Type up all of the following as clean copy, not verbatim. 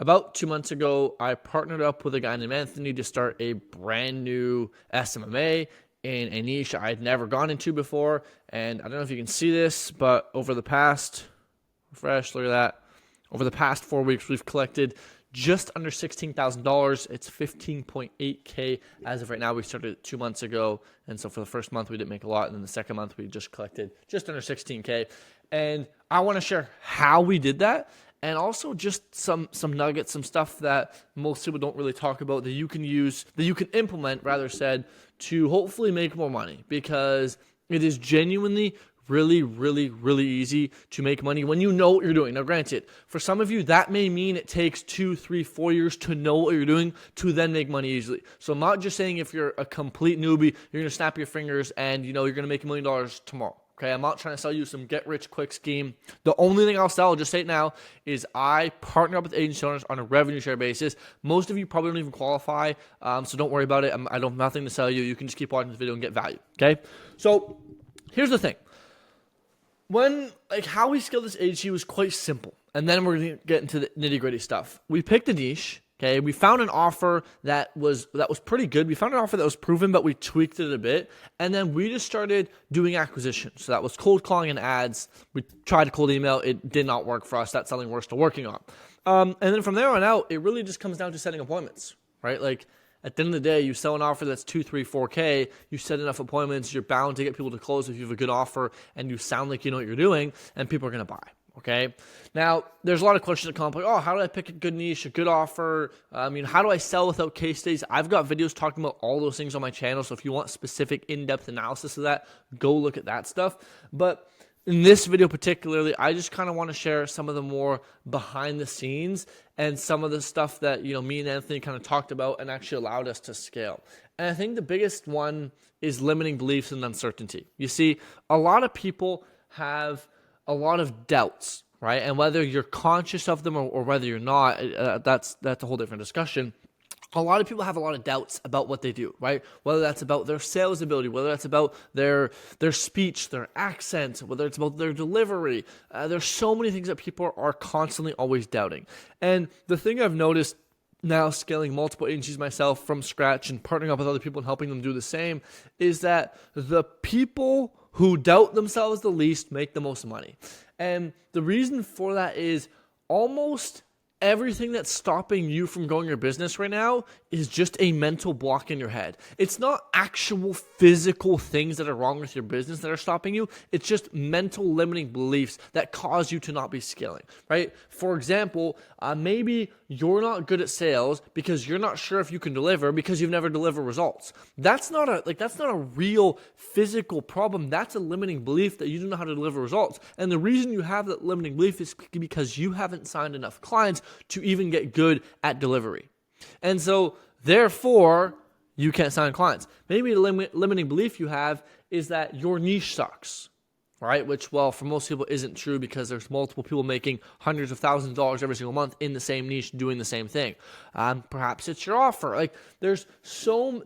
About 2 months ago, I partnered up with a guy named Anthony to start a brand new SMMA in a niche I'd never gone into before. And I don't know if you can see this, but over the past, refresh, look at that. Over the past 4 weeks, we've collected just under $16,000. It's 15.8K as of right now. We started 2 months ago. And so for the first month, we didn't make a lot. And then the second month, we just collected just under 16K. And I want to share how we did that. And also just some nuggets, some stuff that most people don't really talk about that you can use, that you can implement, rather said, to hopefully make more money. Because it is genuinely really, really, really easy to make money when you know what you're doing. Now, granted, for some of you, that may mean it takes 2, 3, 4 years to know what you're doing to then make money easily. So I'm not just saying if you're a complete newbie, you're going to snap your fingers and you're going to make $1 million tomorrow. Okay, I'm not trying to sell you some get-rich-quick scheme. The only thing I'll sell, I'll just say it now, is I partner up with agency owners on a revenue share basis. Most of you probably don't even qualify, so don't worry about it. I don't have nothing to sell you. You can just keep watching this video and get value, okay? So here's the thing. How we scaled this agency was quite simple, and then we're going to get into the nitty-gritty stuff. We picked a niche. Okay, we found an offer that was pretty good. We found an offer that was proven, but we tweaked it a bit. And then we just started doing acquisitions. So that was cold calling and ads. We tried to cold email. It did not work for us. That's something we're still working on. And then from there on out, it really just comes down to setting appointments, right? Like at the end of the day, you sell an offer that's 2, 3, 4K. You set enough appointments. You're bound to get people to close if you have a good offer and you sound like you know what you're doing, and people are going to buy. Okay. Now, there's a lot of questions that come up like, oh, how do I pick a good niche, a good offer? How do I sell without case studies? I've got videos talking about all those things on my channel. So if you want specific in-depth analysis of that, go look at that stuff. But in this video particularly, I just kind of want to share some of the more behind the scenes and some of the stuff that, me and Anthony kind of talked about and actually allowed us to scale. And I think the biggest one is limiting beliefs and uncertainty. You see, a lot of people have a lot of doubts, right? And whether you're conscious of them or whether you're not, that's a whole different discussion. A lot of people have a lot of doubts about what they do, right? Whether that's about their sales ability, whether that's about their speech, their accent, whether it's about their delivery. There's so many things that people are constantly always doubting. And the thing I've noticed now, scaling multiple agencies myself from scratch and partnering up with other people and helping them do the same, is that the people who doubt themselves the least make the most money. And the reason for that is almost everything that's stopping you from growing your business right now is just a mental block in your head. It's not actual physical things that are wrong with your business that are stopping you. It's just mental limiting beliefs that cause you to not be scaling, right? For example, maybe you're not good at sales because you're not sure if you can deliver because you've never delivered results. That's not a real physical problem. That's a limiting belief that you don't know how to deliver results. And the reason you have that limiting belief is because you haven't signed enough clients to even get good at delivery. And so, therefore, you can't sign clients. Maybe the limiting belief you have is that your niche sucks, right? Which, well, for most people isn't true because there's multiple people making hundreds of thousands of dollars every single month in the same niche doing the same thing. Perhaps it's your offer. Like there's so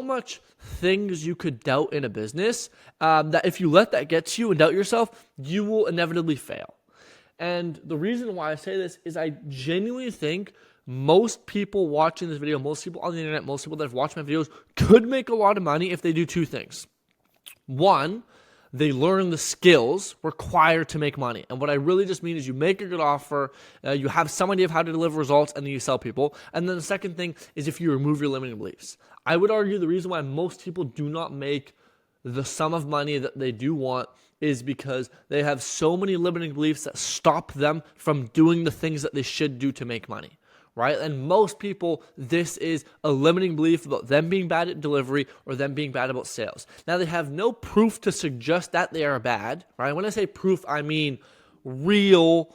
much things you could doubt in a business that if you let that get to you and doubt yourself, you will inevitably fail. And the reason why I say this is I genuinely think most people watching this video, most people on the internet, most people that have watched my videos could make a lot of money if they do two things. One, they learn the skills required to make money. And what I really just mean is you make a good offer, you have some idea of how to deliver results, and then you sell people. And then the second thing is if you remove your limiting beliefs. I would argue the reason why most people do not make the sum of money that they do want is because they have so many limiting beliefs that stop them from doing the things that they should do to make money, right? And most people, this is a limiting belief about them being bad at delivery or them being bad about sales. Now, they have no proof to suggest that they are bad, right? When I say proof, I mean real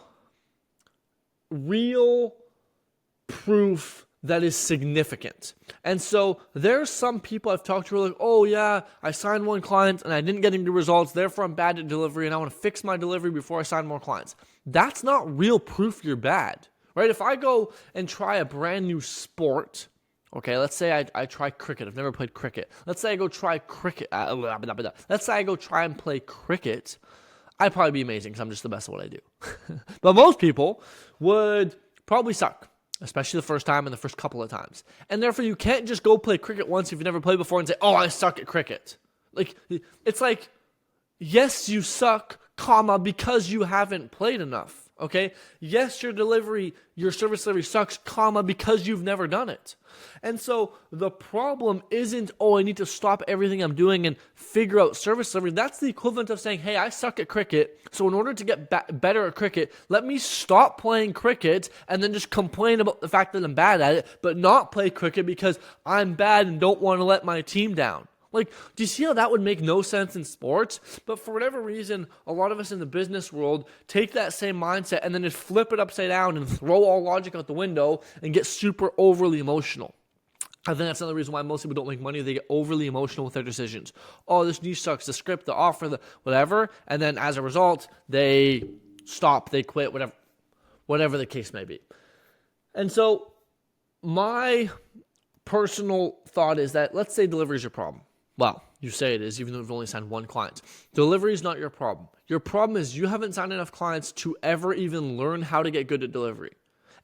proof that is significant. And so there's some people I've talked to who are like, oh yeah, I signed one client and I didn't get any results, therefore I'm bad at delivery and I want to fix my delivery before I sign more clients. That's not real proof you're bad, right? If I go and try a brand new sport, okay, let's say I try cricket. I've never played cricket. Let's say I go try cricket. Let's say I go try and play cricket. I'd probably be amazing because I'm just the best at what I do. But most people would probably suck. especially the first time and the first couple of times. And therefore, you can't just go play cricket once if you've never played before and say, oh, I suck at cricket. Like, it's like, yes, you suck, comma, because you haven't played enough. Okay? Yes, your service delivery sucks, comma, because you've never done it. And so the problem isn't, oh, I need to stop everything I'm doing and figure out service delivery. That's the equivalent of saying, hey, I suck at cricket, so in order to get better at cricket, let me stop playing cricket and then just complain about the fact that I'm bad at it, but not play cricket because I'm bad and don't want to let my team down. Like, do you see how that would make no sense in sports? But for whatever reason, a lot of us in the business world take that same mindset and then just flip it upside down and throw all logic out the window and get super overly emotional. I think that's another reason why most people don't make money. They get overly emotional with their decisions. Oh, this niche sucks, the script, the offer, the whatever. And then as a result, they stop, they quit, whatever the case may be. And so my personal thought is that, let's say delivery is your problem. Well, you say it is, even though you've only signed one client. Delivery is not your problem. Your problem is you haven't signed enough clients to ever even learn how to get good at delivery.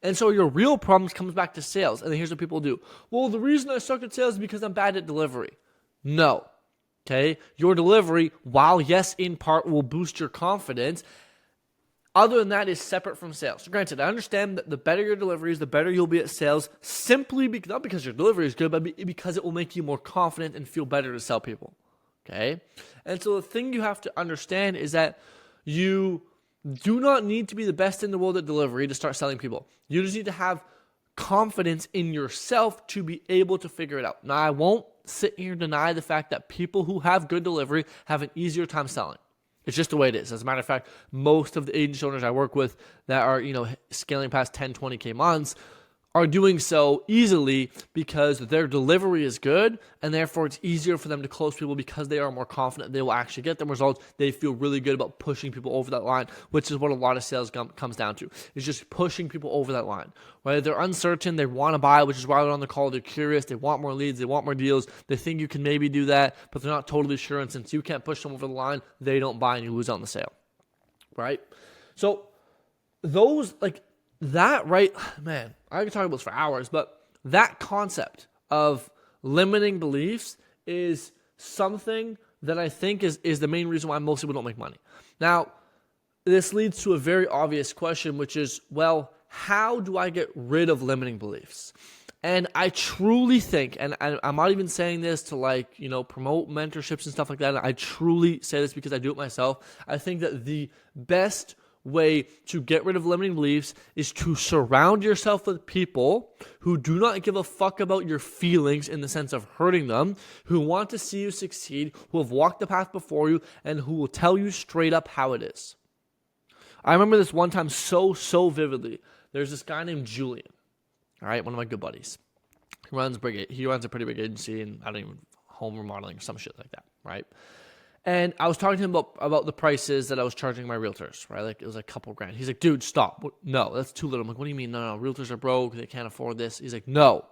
And so your real problem comes back to sales. And then here's what people do. Well, the reason I suck at sales is because I'm bad at delivery. No. Okay? Your delivery, while yes, in part will boost your confidence, other than that is separate from sales. So granted, I understand that the better your delivery is, the better you'll be at sales, simply not because your delivery is good, but because it will make you more confident and feel better to sell people. Okay? And so the thing you have to understand is that you do not need to be the best in the world at delivery to start selling people. You just need to have confidence in yourself to be able to figure it out. Now, I won't sit here and deny the fact that people who have good delivery have an easier time selling. It's just the way it is. As a matter of fact, most of the agency owners I work with that are, scaling past 10, 20K months are doing so easily because their delivery is good, and therefore it's easier for them to close people because they are more confident they will actually get them results. They feel really good about pushing people over that line, which is what a lot of sales comes down to. It's just pushing people over that line. Right? They're uncertain, they want to buy, which is why they're on the call. They're curious, they want more leads, they want more deals. They think you can maybe do that, but they're not totally sure. And since you can't push them over the line, they don't buy and you lose on the sale. Right? So those, that, right, man, I can talk about this for hours, but that concept of limiting beliefs is something that I think is the main reason why most people don't make money. Now, this leads to a very obvious question, which is, well, how do I get rid of limiting beliefs? And I truly think, and I'm not even saying this to promote mentorships and stuff like that. I truly say this because I do it myself. I think that the best way to get rid of limiting beliefs is to surround yourself with people who do not give a fuck about your feelings in the sense of hurting them, who want to see you succeed, who have walked the path before you, and who will tell you straight up how it is. I remember this one time so vividly. There's this guy named Julian, all right, one of my good buddies. He runs a pretty big agency, and home remodeling or some shit like that, right? And I was talking to him about the prices that I was charging my realtors, right? It was a couple grand. He's like, dude, stop. No, that's too little. I'm like, what do you mean? No, realtors are broke. They can't afford this. He's like, no,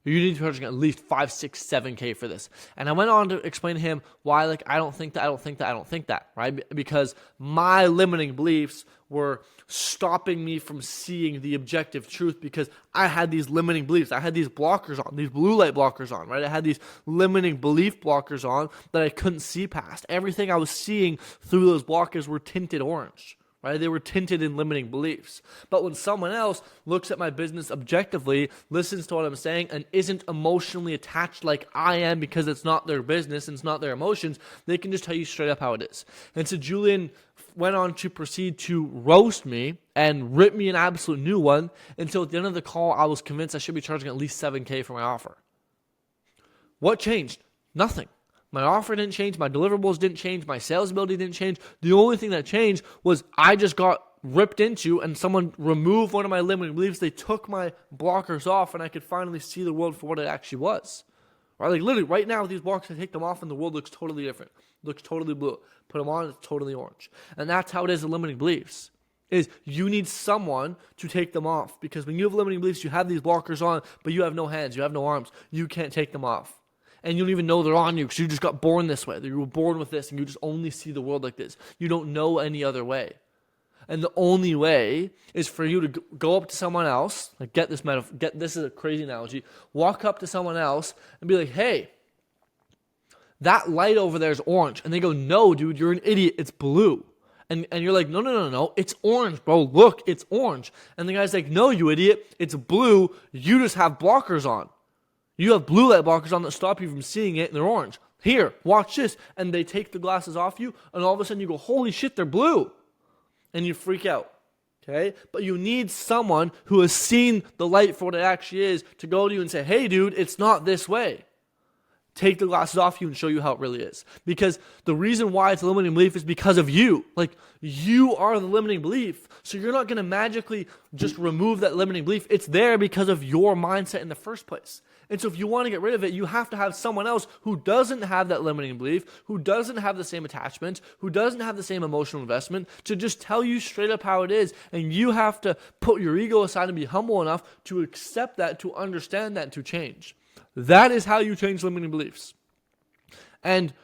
you need to be charging at least 5, 6, 7K for this. And I went on to explain to him why, I don't think that, right? Because my limiting beliefs were stopping me from seeing the objective truth because I had these limiting beliefs. I had these blockers on, these blue light blockers on, right? I had these limiting belief blockers on that I couldn't see past. Everything I was seeing through those blockers were tinted orange, right? They were tinted in limiting beliefs. But when someone else looks at my business objectively, listens to what I'm saying, and isn't emotionally attached like I am because it's not their business and it's not their emotions, they can just tell you straight up how it is. And so Julian went on to proceed to roast me and rip me an absolute new one until at the end of the call, I was convinced I should be charging at least 7K for my offer. What changed? Nothing. My offer didn't change. My deliverables didn't change. My sales ability didn't change. The only thing that changed was I just got ripped into and someone removed one of my limiting beliefs. They took my blockers off and I could finally see the world for what it actually was. Right? Literally right now with these blockers, I take them off and the world looks totally different. Looks totally blue. Put them on, it's totally orange. And that's how it is with limiting beliefs. Is you need someone to take them off. Because when you have limiting beliefs, you have these blockers on, but you have no hands, you have no arms. You can't take them off. And you don't even know they're on you because you just got born this way. You were born with this and you just only see the world like this. You don't know any other way. And the only way is for you to go up to someone else, like this is a crazy analogy, walk up to someone else and be like, hey, that light over there is orange. And they go, no, dude, you're an idiot. It's blue. And you're like, no, it's orange, bro. Look, it's orange. And the guy's like, no, you idiot. It's blue. You just have blockers on. You have blue light blockers on that stop you from seeing it, and they're orange. Here, watch this. And they take the glasses off you, and all of a sudden you go, holy shit, they're blue. And you freak out. Okay? But you need someone who has seen the light for what it actually is to go to you and say, hey, dude, it's not this way. Take the glasses off you and show you how it really is. Because the reason why it's a limiting belief is because of you. Like, you are the limiting belief. So you're not going to magically just remove that limiting belief. It's there because of your mindset in the first place. And so if you want to get rid of it, you have to have someone else who doesn't have that limiting belief, who doesn't have the same attachment, who doesn't have the same emotional investment, to just tell you straight up how it is. And you have to put your ego aside and be humble enough to accept that, to understand that, and to change. That is how you change limiting beliefs. And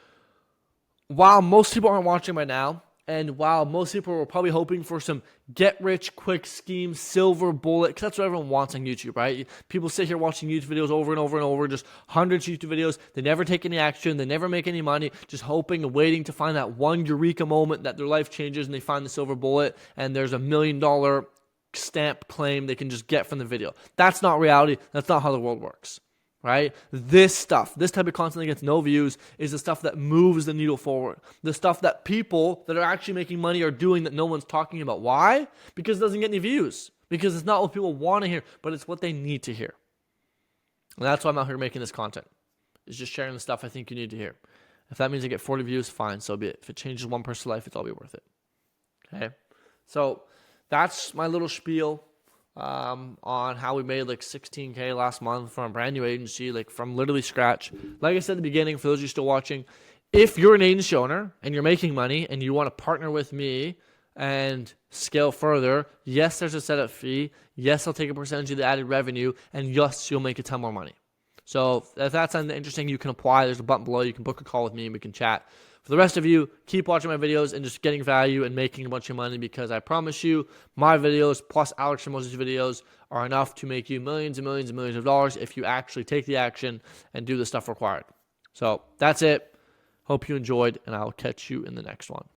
while most people aren't watching right now, and while most people are probably hoping for some get-rich-quick scheme, silver bullet, because that's what everyone wants on YouTube, right? People sit here watching YouTube videos over and over and over, just hundreds of YouTube videos. They never take any action. They never make any money, just hoping and waiting to find that one eureka moment that their life changes and they find the silver bullet and there's $1 million stamp claim they can just get from the video. That's not reality. That's not how the world works. Right? This stuff, this type of content that gets no views is the stuff that moves the needle forward. The stuff that people that are actually making money are doing that no one's talking about. Why? Because it doesn't get any views. Because it's not what people want to hear, but it's what they need to hear. And that's why I'm out here making this content. It's just sharing the stuff I think you need to hear. If that means I get 40 views, fine, so be it. If it changes one person's life, it's all be worth it. Okay? So that's my little spiel. On how we made like $16K last month from a brand new agency, like from literally scratch. Like I said at the beginning, for those of you still watching, if you're an agency owner and you're making money and you want to partner with me and scale further, yes, there's a setup fee. Yes, I'll take a percentage of the added revenue, and yes, you'll make a ton more money. So if that sounds interesting, you can apply. There's a button below. You can book a call with me and we can chat. For the rest of you, keep watching my videos and just getting value and making a bunch of money, because I promise you, my videos plus Alex Hormozi's videos are enough to make you millions and millions and millions of dollars if you actually take the action and do the stuff required. So that's it. Hope you enjoyed, and I'll catch you in the next one.